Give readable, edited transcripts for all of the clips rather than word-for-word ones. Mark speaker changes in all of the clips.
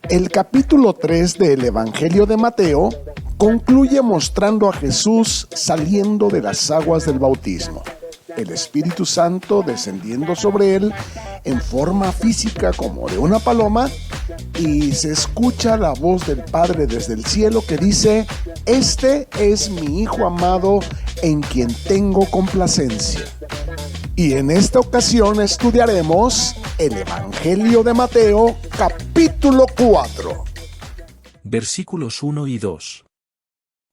Speaker 1: El capítulo 3 del Evangelio de Mateo concluye mostrando a Jesús saliendo de las aguas del bautismo, el Espíritu Santo descendiendo sobre él en forma física como de una paloma, y se escucha la voz del Padre desde el cielo que dice: "Este es mi Hijo amado en quien tengo complacencia". Y en esta ocasión estudiaremos el Evangelio de Mateo, capítulo 4.
Speaker 2: Versículos 1 y 2.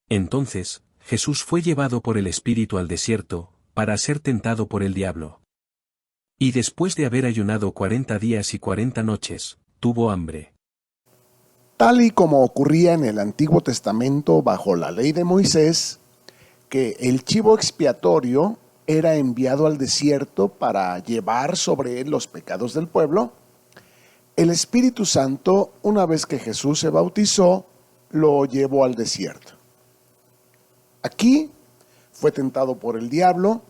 Speaker 2: Entonces, Jesús fue llevado por el Espíritu al desierto, para ser tentado por el diablo. Y después de haber ayunado 40 días y 40 noches, tuvo hambre.
Speaker 1: Tal y como ocurría en el Antiguo Testamento bajo la ley de Moisés, que el chivo expiatorio era enviado al desierto para llevar sobre él los pecados del pueblo, el Espíritu Santo, una vez que Jesús se bautizó, lo llevó al desierto. Aquí fue tentado por el diablo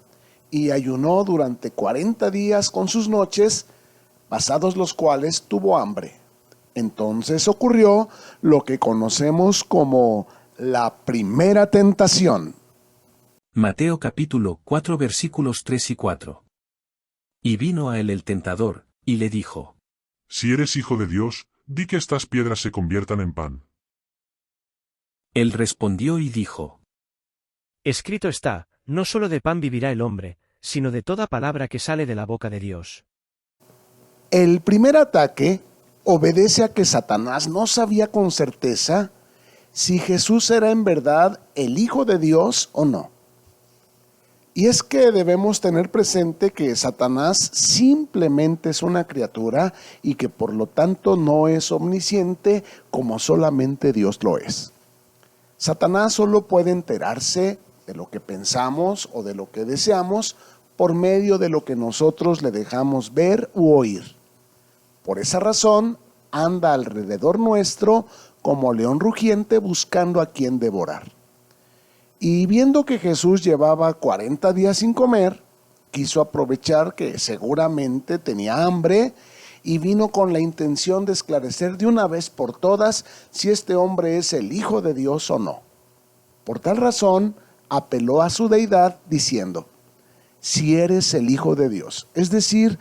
Speaker 1: y ayunó durante 40 días con sus noches, pasados los cuales tuvo hambre. Entonces ocurrió lo que conocemos como la primera tentación.
Speaker 2: Mateo capítulo 4 versículos 3 y 4. Y vino a él el tentador, y le dijo:
Speaker 3: Si eres hijo de Dios, di que estas piedras se conviertan en pan.
Speaker 2: Él respondió y dijo:
Speaker 4: Escrito está, no solo de pan vivirá el hombre, sino de toda palabra que sale de la boca de Dios.
Speaker 1: El primer ataque obedece a que Satanás no sabía con certeza si Jesús era en verdad el Hijo de Dios o no. Y es que debemos tener presente que Satanás simplemente es una criatura y que por lo tanto no es omnisciente como solamente Dios lo es. Satanás solo puede enterarse de lo que pensamos o de lo que deseamos por medio de lo que nosotros le dejamos ver u oír. Por esa razón, anda alrededor nuestro como león rugiente buscando a quien devorar. Y viendo que Jesús llevaba 40 días sin comer, quiso aprovechar que seguramente tenía hambre y vino con la intención de esclarecer de una vez por todas si este hombre es el Hijo de Dios o no. Por tal razón, apeló a su deidad diciendo: si eres el Hijo de Dios, es decir,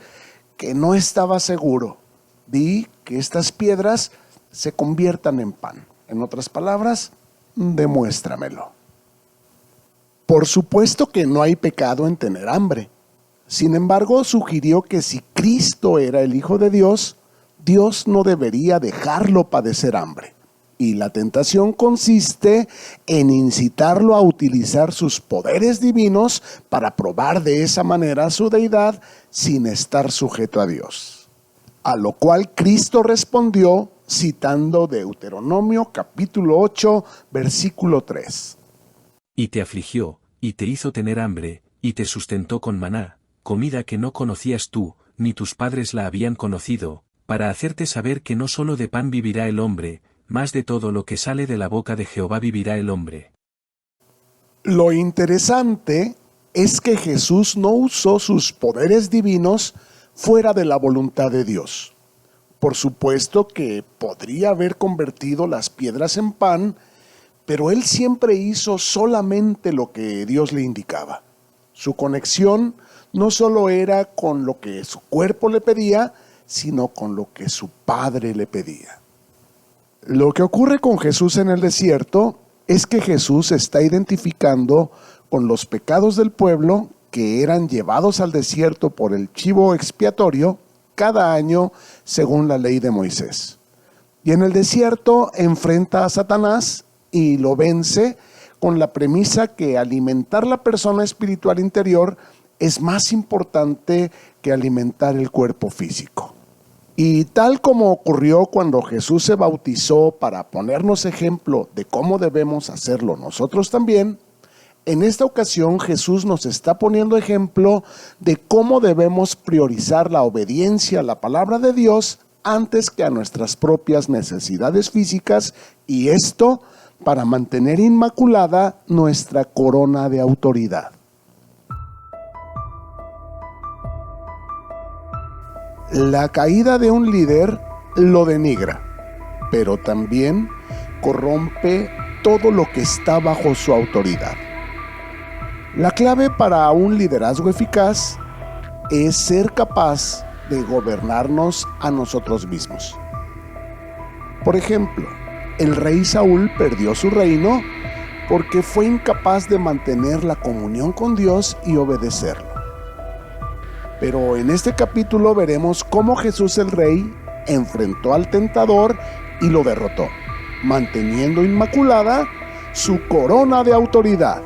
Speaker 1: que no estaba seguro, di que estas piedras se conviertan en pan. En otras palabras, demuéstramelo. Por supuesto que no hay pecado en tener hambre. Sin embargo, sugirió que si Cristo era el Hijo de Dios, Dios no debería dejarlo padecer hambre. Y la tentación consiste en incitarlo a utilizar sus poderes divinos para probar de esa manera su deidad sin estar sujeto a Dios. A lo cual Cristo respondió citando Deuteronomio capítulo 8, versículo 3.
Speaker 2: Y te afligió, y te hizo tener hambre, y te sustentó con maná, comida que no conocías tú, ni tus padres la habían conocido, para hacerte saber que no solo de pan vivirá el hombre, mas de todo lo que sale de la boca de Jehová vivirá el hombre.
Speaker 1: Lo interesante es que Jesús no usó sus poderes divinos fuera de la voluntad de Dios. Por supuesto que podría haber convertido las piedras en pan, pero él siempre hizo solamente lo que Dios le indicaba. Su conexión no solo era con lo que su cuerpo le pedía, sino con lo que su Padre le pedía. Lo que ocurre con Jesús en el desierto es que Jesús está identificando con los pecados del pueblo que eran llevados al desierto por el chivo expiatorio cada año según la ley de Moisés. Y en el desierto enfrenta a Satanás y lo vence con la premisa que alimentar la persona espiritual interior es más importante que alimentar el cuerpo físico. Y tal como ocurrió cuando Jesús se bautizó para ponernos ejemplo de cómo debemos hacerlo nosotros también, en esta ocasión Jesús nos está poniendo ejemplo de cómo debemos priorizar la obediencia a la palabra de Dios antes que a nuestras propias necesidades físicas, y esto para mantener inmaculada nuestra corona de autoridad. La caída de un líder lo denigra, pero también corrompe todo lo que está bajo su autoridad. La clave para un liderazgo eficaz es ser capaz de gobernarnos a nosotros mismos. Por ejemplo, el rey Saúl perdió su reino porque fue incapaz de mantener la comunión con Dios y obedecerlo. Pero en este capítulo veremos cómo Jesús el Rey enfrentó al tentador y lo derrotó, manteniendo inmaculada su corona de autoridad.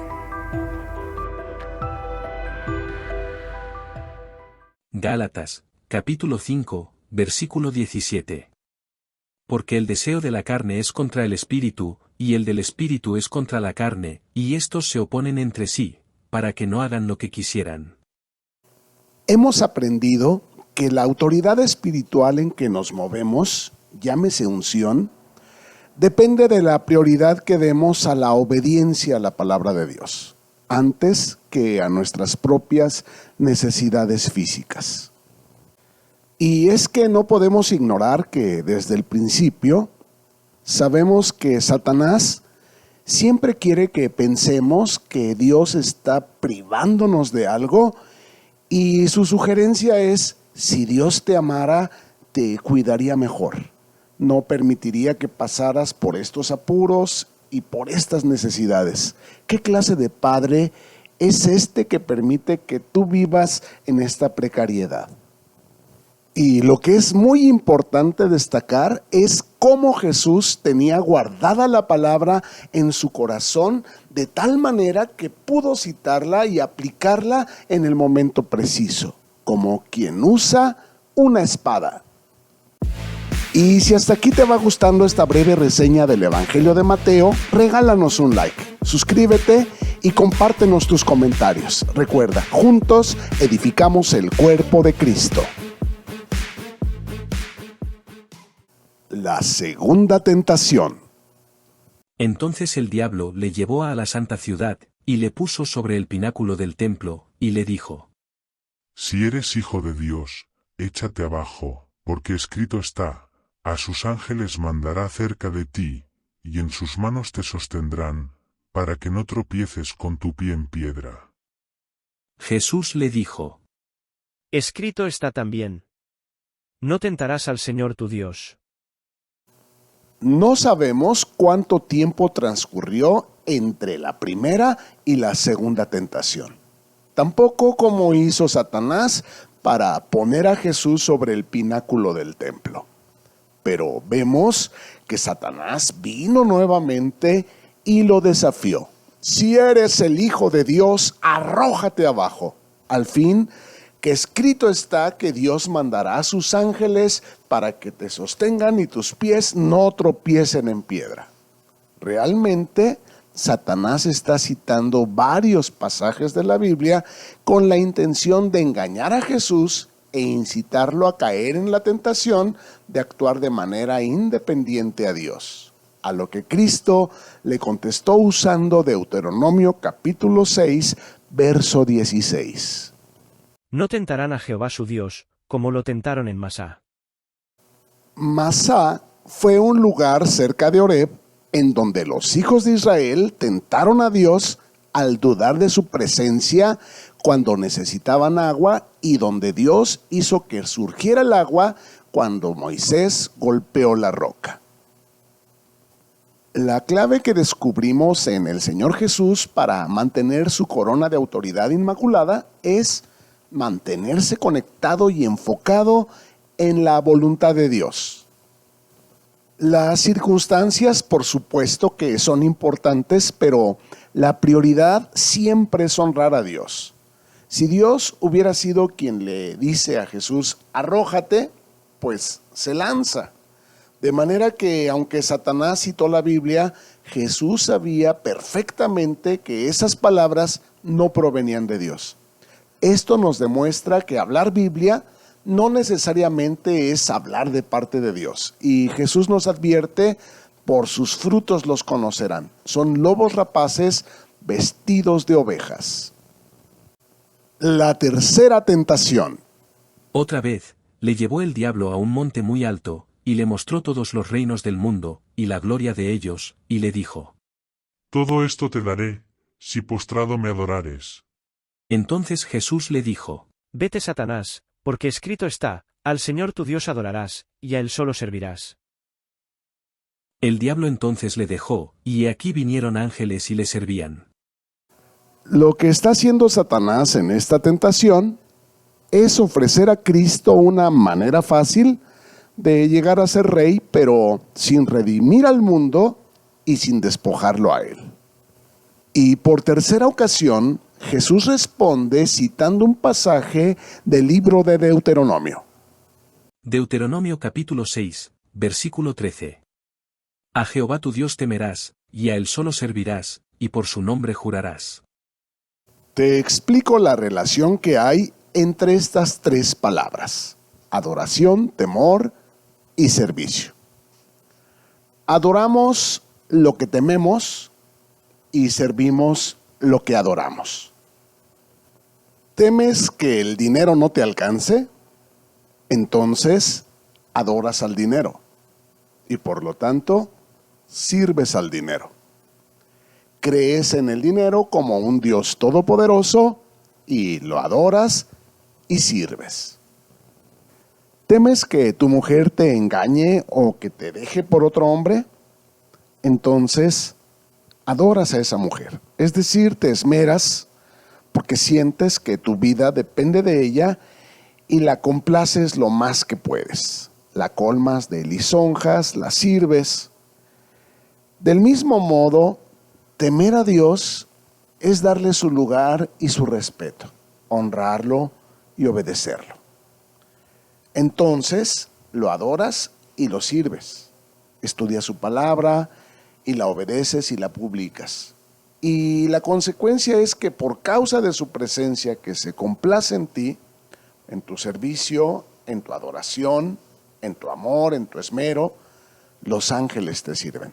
Speaker 2: Gálatas, capítulo 5, versículo 17. Porque el deseo de la carne es contra el espíritu, y el del espíritu es contra la carne, y estos se oponen entre sí, para que no hagan lo que quisieran.
Speaker 1: Hemos aprendido que la autoridad espiritual en que nos movemos, llámese unción, depende de la prioridad que demos a la obediencia a la palabra de Dios, antes que a nuestras propias necesidades físicas. Y es que no podemos ignorar que desde el principio sabemos que Satanás siempre quiere que pensemos que Dios está privándonos de algo, y su sugerencia es: si Dios te amara, te cuidaría mejor. No permitiría que pasaras por estos apuros y por estas necesidades. ¿Qué clase de padre es este que permite que tú vivas en esta precariedad? Y lo que es muy importante destacar es cómo Jesús tenía guardada la palabra en su corazón de tal manera que pudo citarla y aplicarla en el momento preciso, como quien usa una espada. Y si hasta aquí te va gustando esta breve reseña del Evangelio de Mateo, regálanos un like, suscríbete y compártenos tus comentarios. Recuerda, juntos edificamos el cuerpo de Cristo. La segunda tentación.
Speaker 2: Entonces el diablo le llevó a la santa ciudad, y le puso sobre el pináculo del templo, y le dijo:
Speaker 3: Si eres hijo de Dios, échate abajo, porque escrito está: a sus ángeles mandará cerca de ti, y en sus manos te sostendrán, para que no tropieces con tu pie en piedra.
Speaker 2: Jesús le dijo:
Speaker 4: Escrito está también: no tentarás al Señor tu Dios.
Speaker 1: No sabemos cuánto tiempo transcurrió entre la primera y la segunda tentación. Tampoco cómo hizo Satanás para poner a Jesús sobre el pináculo del templo. Pero vemos que Satanás vino nuevamente y lo desafió. Si eres el Hijo de Dios, arrójate abajo. Al fin, que escrito está que Dios mandará a sus ángeles para que te sostengan y tus pies no tropiecen en piedra. Realmente, Satanás está citando varios pasajes de la Biblia con la intención de engañar a Jesús e incitarlo a caer en la tentación de actuar de manera independiente a Dios. A lo que Cristo le contestó usando Deuteronomio capítulo 6, verso 16.
Speaker 4: No tentarán a Jehová su Dios, como lo tentaron en Masá.
Speaker 1: Masá fue un lugar cerca de Oreb en donde los hijos de Israel tentaron a Dios al dudar de su presencia cuando necesitaban agua, y donde Dios hizo que surgiera el agua cuando Moisés golpeó la roca. La clave que descubrimos en el Señor Jesús para mantener su corona de autoridad inmaculada es mantenerse conectado y enfocado en la voluntad de Dios. Las circunstancias, por supuesto que son importantes, pero la prioridad siempre es honrar a Dios. Si Dios hubiera sido quien le dice a Jesús, arrójate, pues se lanza. De manera que, aunque Satanás citó la Biblia, Jesús sabía perfectamente que esas palabras no provenían de Dios. Esto nos demuestra que hablar Biblia no necesariamente es hablar de parte de Dios. Y Jesús nos advierte: por sus frutos los conocerán. Son lobos rapaces vestidos de ovejas. La tercera tentación.
Speaker 2: Otra vez, Le llevó el diablo a un monte muy alto, y le mostró todos los reinos del mundo, y la gloria de ellos, y le dijo:
Speaker 3: Todo esto te daré, si postrado me adorares.
Speaker 2: Entonces Jesús le dijo:
Speaker 4: Vete, Satanás, porque escrito está, al Señor tu Dios adorarás, y a Él solo servirás.
Speaker 2: El diablo entonces le dejó, y he aquí vinieron ángeles y le servían.
Speaker 1: Lo que está haciendo Satanás en esta tentación es ofrecer a Cristo una manera fácil de llegar a ser rey, pero sin redimir al mundo y sin despojarlo a él. Y por tercera ocasión, Jesús responde citando un pasaje del libro de Deuteronomio.
Speaker 2: Deuteronomio capítulo 6, versículo 13. A Jehová tu Dios temerás, y a Él solo servirás, y por su nombre jurarás.
Speaker 1: Te explico la relación que hay entre estas tres palabras: adoración, temor y servicio. Adoramos lo que tememos y servimos lo que adoramos. ¿Temes que el dinero no te alcance? Entonces adoras al dinero y por lo tanto sirves al dinero. Crees en el dinero como un Dios todopoderoso y lo adoras y sirves. ¿Temes que tu mujer te engañe o que te deje por otro hombre? Entonces adoras a esa mujer, es decir, te esmeras porque sientes que tu vida depende de ella y la complaces lo más que puedes. La colmas de lisonjas, la sirves. Del mismo modo, temer a Dios es darle su lugar y su respeto, honrarlo y obedecerlo. Entonces lo adoras y lo sirves. Estudias su palabra y la obedeces y la publicas. Y la consecuencia es que por causa de su presencia que se complace en ti, en tu servicio, en tu adoración, en tu amor, en tu esmero, los ángeles te sirven.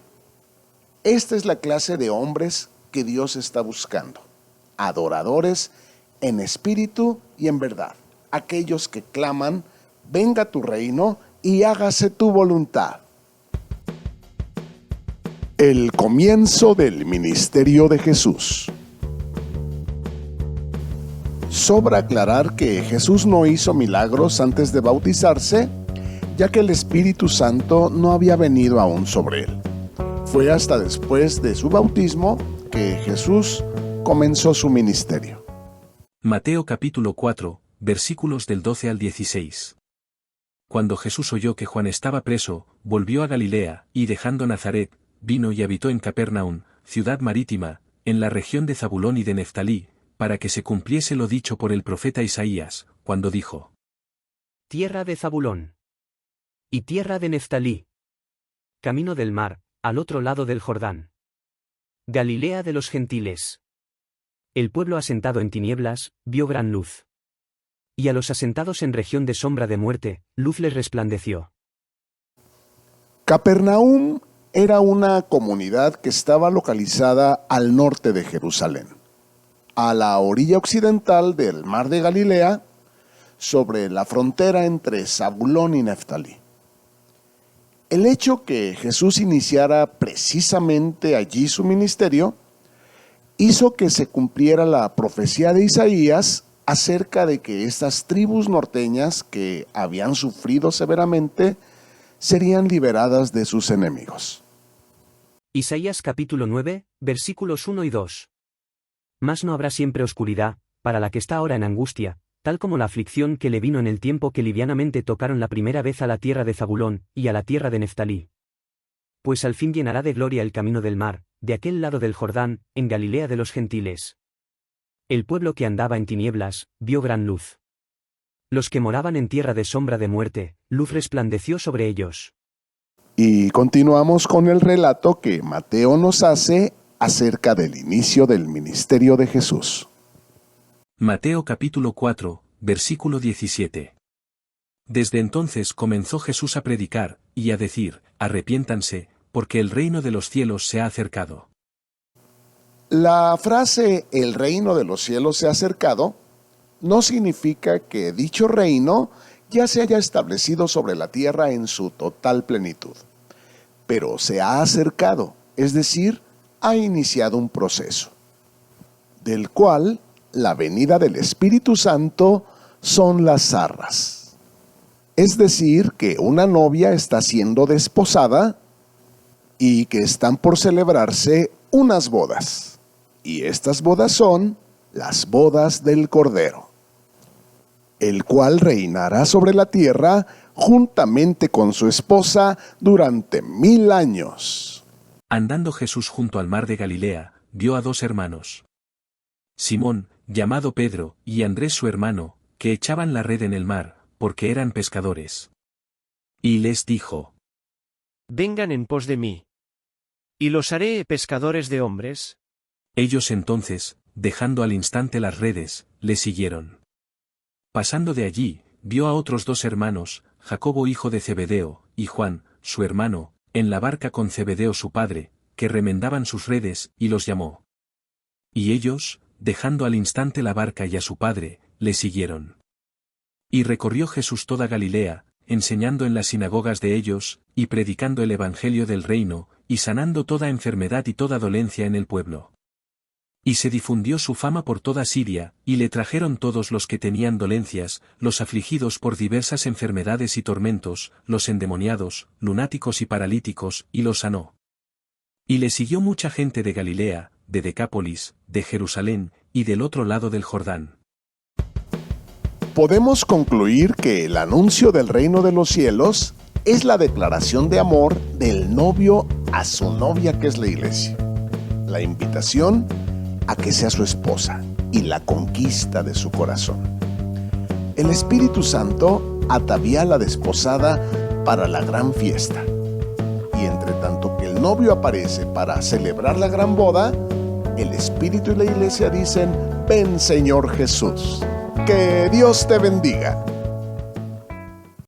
Speaker 1: Esta es la clase de hombres que Dios está buscando: adoradores en espíritu y en verdad, aquellos que claman: venga tu reino y hágase tu voluntad. El comienzo del ministerio de Jesús. Sobra aclarar que Jesús no hizo milagros antes de bautizarse, ya que el Espíritu Santo no había venido aún sobre él. Fue hasta después de su bautismo que Jesús comenzó su ministerio.
Speaker 2: Mateo capítulo 4, versículos del 12 al 16. Cuando Jesús oyó que Juan estaba preso, volvió a Galilea, y dejando Nazaret, vino y habitó en Capernaum, ciudad marítima, en la región de Zabulón y de Neftalí, para que se cumpliese lo dicho por el profeta Isaías, cuando dijo:
Speaker 5: Tierra de Zabulón y tierra de Neftalí, camino del mar, al otro lado del Jordán. Galilea de los gentiles. El pueblo asentado en tinieblas, vio gran luz. Y a los asentados en región de sombra de muerte, luz les resplandeció.
Speaker 1: Capernaum era una comunidad que estaba localizada al norte de Jerusalén, a la orilla occidental del mar de Galilea, sobre la frontera entre Zabulón y Neftalí. El hecho que Jesús iniciara precisamente allí su ministerio hizo que se cumpliera la profecía de Isaías acerca de que estas tribus norteñas que habían sufrido severamente serían liberadas de sus enemigos.
Speaker 5: Isaías capítulo 9, versículos 1 y 2. Mas no habrá siempre oscuridad, para la que está ahora en angustia, tal como la aflicción que le vino en el tiempo que livianamente tocaron la primera vez a la tierra de Zabulón, y a la tierra de Neftalí. Pues al fin llenará de gloria el camino del mar, de aquel lado del Jordán, en Galilea de los gentiles. El pueblo que andaba en tinieblas, vio gran luz. Los que moraban en tierra de sombra de muerte, luz resplandeció sobre ellos.
Speaker 1: Y continuamos con el relato que Mateo nos hace acerca del inicio del ministerio de Jesús.
Speaker 2: Mateo capítulo 4, versículo 17. Desde entonces comenzó Jesús a predicar, y a decir: arrepiéntanse, porque el reino de los cielos se ha acercado.
Speaker 1: La frase "el reino de los cielos se ha acercado" no significa que dicho reino ya se haya establecido sobre la tierra en su total plenitud, pero se ha acercado, es decir, ha iniciado un proceso, del cual la venida del Espíritu Santo son las arras. Es decir, que una novia está siendo desposada y que están por celebrarse unas bodas. Y estas bodas son las bodas del Cordero, el cual reinará sobre la tierra juntamente con su esposa durante 1000 años.
Speaker 2: Andando Jesús junto al mar de Galilea, vio a 2 hermanos, Simón, llamado Pedro, y Andrés su hermano, que echaban la red en el mar, porque eran pescadores. Y les dijo:
Speaker 4: Vengan en pos de mí, y los haré pescadores de hombres.
Speaker 2: Ellos entonces, dejando al instante las redes, le siguieron. Pasando de allí, vio a otros 2 hermanos, Jacobo hijo de Zebedeo, y Juan, su hermano, en la barca con Zebedeo su padre, que remendaban sus redes, y los llamó. Y ellos, dejando al instante la barca y a su padre, le siguieron. Y recorrió Jesús toda Galilea, enseñando en las sinagogas de ellos, y predicando el evangelio del reino, y sanando toda enfermedad y toda dolencia en el pueblo. Y se difundió su fama por toda Siria, y le trajeron todos los que tenían dolencias, los afligidos por diversas enfermedades y tormentos, los endemoniados, lunáticos y paralíticos, y los sanó. Y le siguió mucha gente de Galilea, de Decápolis, de Jerusalén, y del otro lado del Jordán.
Speaker 1: Podemos concluir que el anuncio del reino de los cielos es la declaración de amor del novio a su novia, que es la iglesia. La invitación a que sea su esposa y la conquista de su corazón. El Espíritu Santo atavía a la desposada para la gran fiesta. Y entre tanto que el novio aparece para celebrar la gran boda, el Espíritu y la iglesia dicen: ven, Señor Jesús. Que Dios te bendiga.